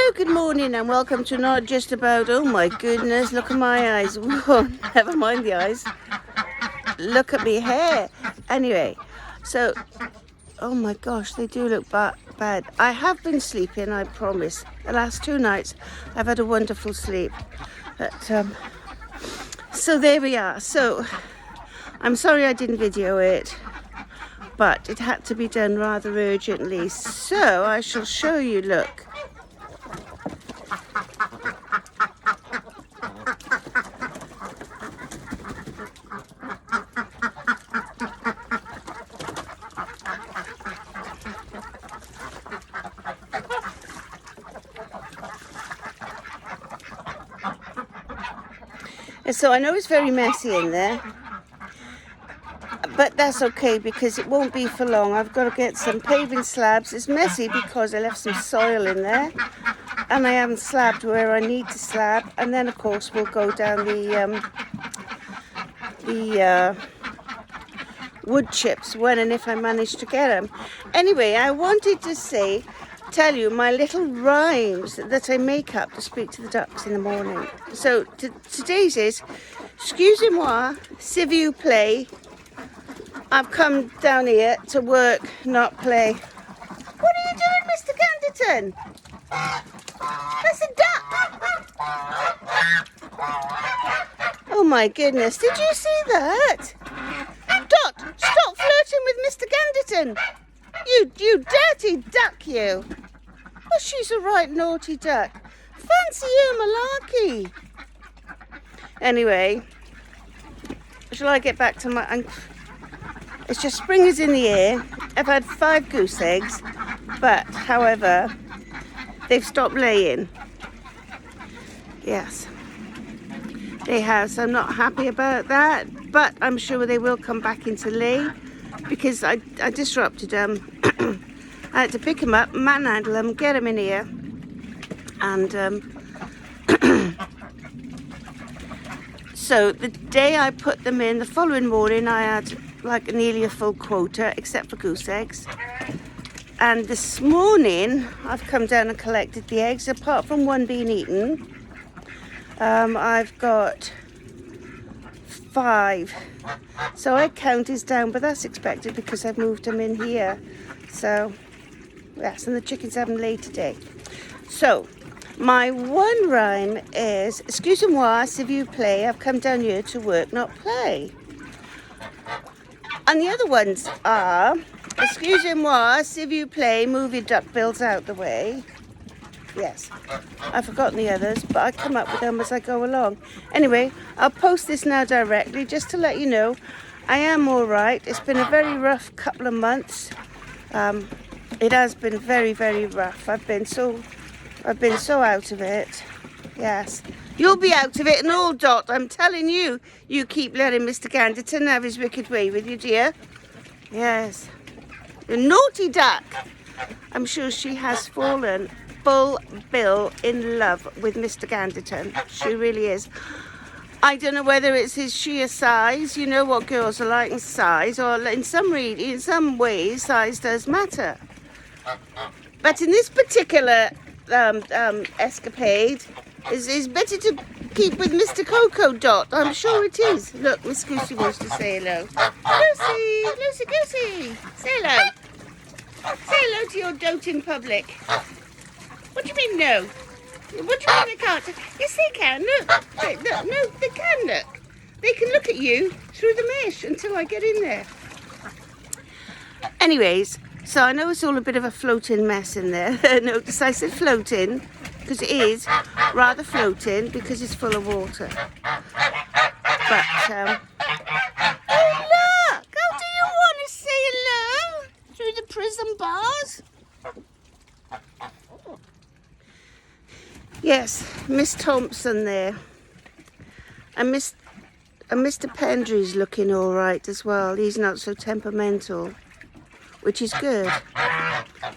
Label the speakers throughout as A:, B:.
A: Hello, good morning and welcome to Not Just About. Oh my goodness, look at my eyes. Whoa, never mind the eyes. Look at me hair. Anyway, so, oh my gosh, they do look bad. I have been sleeping, I promise. The last 2 nights I've had a wonderful sleep. But, so there we are. So I'm sorry I didn't video it, but it had to be done rather urgently. So I shall show you, look. And so I know it's very messy in there, but that's okay because it won't be for long. I've got to get some paving slabs. It's messy because I left some soil in there and I haven't slabbed where I need to slab. And then of course we'll go down the wood chips when and if I manage to get them. Anyway, I wanted to tell you my little rhymes that I make up to speak to the ducks in the morning. So today's is, excusez-moi, s'il vous plaît, I've come down here to work, not play. What are you doing, Mr Ganderton? That's a duck. Oh my goodness, did you see that? Dot, stop flirting with Mr Ganderton. You dirty duck, you. Oh, she's a right naughty duck. Fancy you, malarkey. Anyway, shall I get back to my... It's just spring is in the air. I've had 5 goose eggs, but however, they've stopped laying. Yes, they have, so I'm not happy about that, but I'm sure they will come back into lay because I disrupted them. I had to pick them up, manhandle them, get them in here, and so the day I put them in, the following morning I had like nearly a full quota except for goose eggs. And this morning I've come down and collected the eggs. Apart from one being eaten, I've got 5. So egg count is down, but that's expected because I've moved them in here. So yes, and the chickens haven't laid today. So my one rhyme is, excusez-moi, s'il vous plaît, I've come down here to work, not play. And the other ones are, excusez-moi, s'il vous plaît, move your duck bills out the way. Yes, I've forgotten the others, but I come up with them as I go along. Anyway, I'll post this now directly just to let you know I am all right. It's been a very rough couple of months. It has been very, very rough. I've been so out of it. Yes. You'll be out of it and all, Dot. I'm telling you, you keep letting Mr Ganderton have his wicked way with you, dear. Yes. The naughty duck. I'm sure she has fallen full bill in love with Mr Ganderton. She really is. I don't know whether it's his sheer size. You know what girls are like in size, or in some ways, size does matter. But in this particular escapade, it's better to keep with Mr Coco, Dot. I'm sure it is. Look, Miss Goosey wants to say hello. Lucy, Goosey, say hello. Say hello to your doting public. What do you mean no? What do you mean they can't? Yes, they can. Look. No, they can look. They can look at you through the mesh until I get in there. Anyways, so I know it's all a bit of a floating mess in there. Notice I said floating because it is rather floating because it's full of water. But, oh look! Oh, do you want to say hello through the prison bars? Yes, Miss Thompson there. And Mr Pendry's looking all right as well. He's not so temperamental, which is good.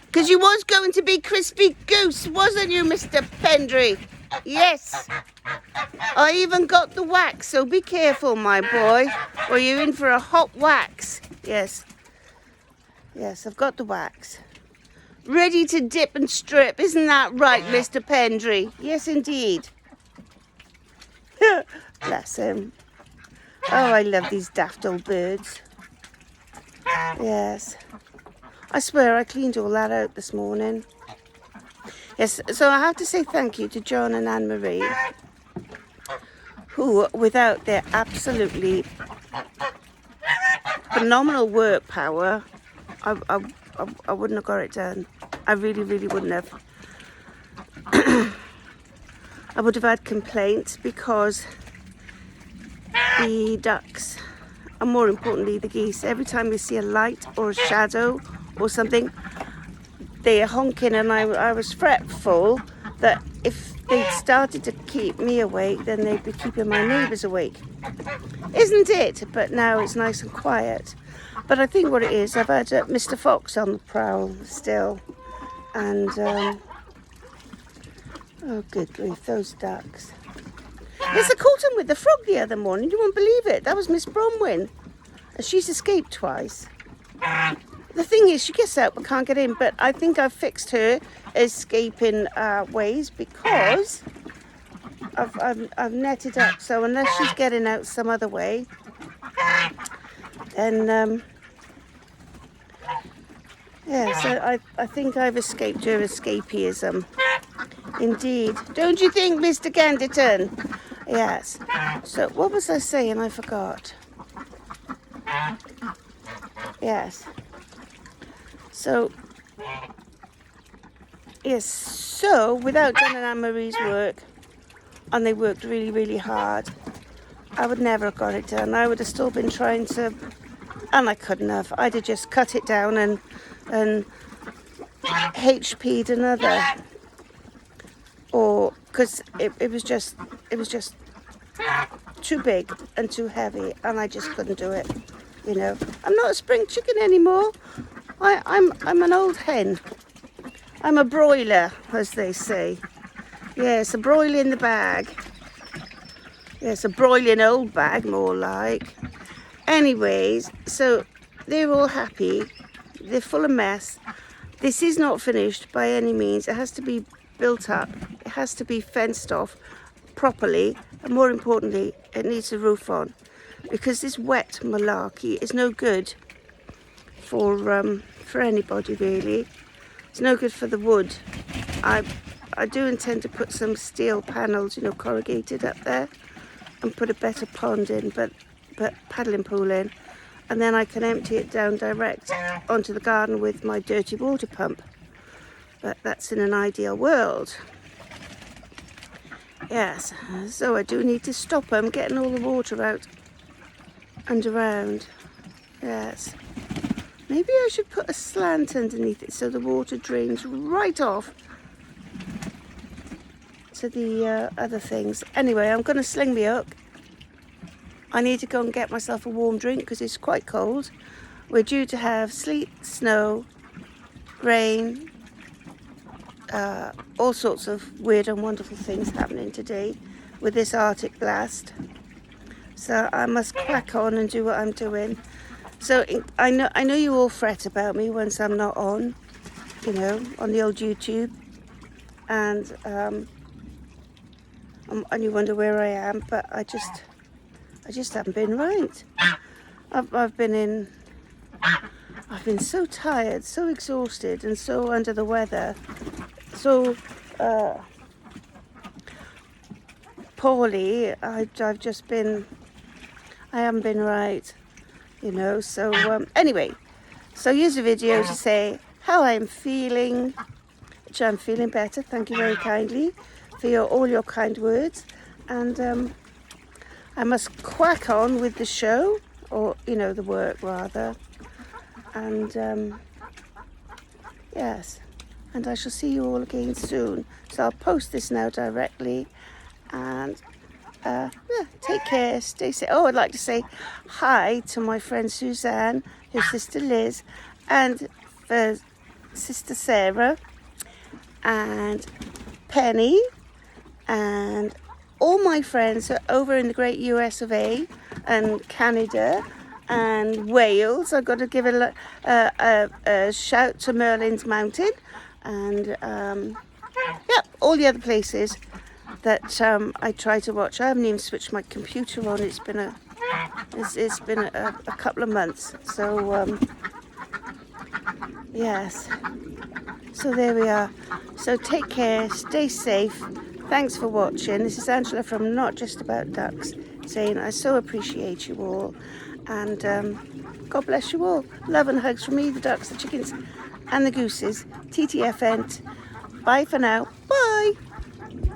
A: Because you was going to be crispy goose, wasn't you, Mr Pendry? Yes. I even got the wax, so be careful, my boy, or you're in for a hot wax. Yes. Yes, I've got the wax. Ready to dip and strip. Isn't that right, Mr Pendry? Yes, indeed. Bless him. Oh, I love these daft old birds. Yes. I swear I cleaned all that out this morning. Yes, so I have to say thank you to John and Anne-Marie, who, without their absolutely phenomenal work power, I wouldn't have got it done. I really, really wouldn't have. I would have had complaints because the ducks, and more importantly the geese, every time they see a light or a shadow or something, they're honking, and I was fretful that if they started to keep me awake, then they'd be keeping my neighbours awake. Isn't it? But now it's nice and quiet. But I think what it is, I've had Mr Fox on the prowl still, and oh good grief, those ducks. Yes, I caught him with the frog the other morning. You won't believe it. That was Miss Bronwyn. She's escaped twice. The thing is, she gets out but can't get in. But I think I've fixed her escaping ways because I've netted up. So unless she's getting out some other way, then yeah. So I think I've escaped her escapism. Indeed, don't you think, Mr Ganderton? Yes. So what was I saying? I forgot. Yes. So, yes, so without John and Anne-Marie's work, and they worked really, really hard, I would never have got it done. I would have still been trying to, and I couldn't have. I'd have just cut it down and HP'd another, or because it was just too big and too heavy, and I just couldn't do it. You know, I'm not a spring chicken anymore. I'm an old hen. I'm a broiler, as they say. Yes, a broiler in the bag. Yes, a broiling old bag, more like. Anyways, so they're all happy. They're full of mess. This is not finished by any means. It has to be built up. It has to be fenced off properly. And more importantly, it needs a roof on. Because this wet malarkey is no good for anybody really. It's no good for the wood. I do intend to put some steel panels, you know, corrugated up there, and put a better pond in, but paddling pool in, and then I can empty it down direct onto the garden with my dirty water pump. But that's in an ideal world. Yes, so I do need to stop them getting all the water out and around. Yes. Maybe I should put a slant underneath it so the water drains right off to the other things. Anyway, I'm going to sling me hook. I need to go and get myself a warm drink because it's quite cold. We're due to have sleet, snow, rain, all sorts of weird and wonderful things happening today with this Arctic blast. So I must crack on and do what I'm doing. So I know you all fret about me once I'm not on, you know, on the old YouTube, and you wonder where I am, but I just haven't been right. I've been so tired, so exhausted, and so under the weather, so poorly. I haven't been right. You know, so anyway, so here's a video to say how I'm feeling, which I'm feeling better. Thank you very kindly for all your kind words, and I must crack on with the show, or you know, the work rather, and yes, and I shall see you all again soon. So I'll post this now directly, and yeah, take care, stay safe. Oh, I'd like to say hi to my friend Suzanne, her sister Liz, and sister Sarah, and Penny, and all my friends are over in the great US of A and Canada, and Wales. I've got to give a shout to Merlin's Mountain, and yeah, all the other places that I try to watch. I haven't even switched my computer on. It's been a couple of months. So yes. So there we are. So take care. Stay safe. Thanks for watching. This is Angela from Not Just About Ducks, saying I so appreciate you all, and God bless you all. Love and hugs from me, the ducks, the chickens, and the gooses. TTFN. Bye for now.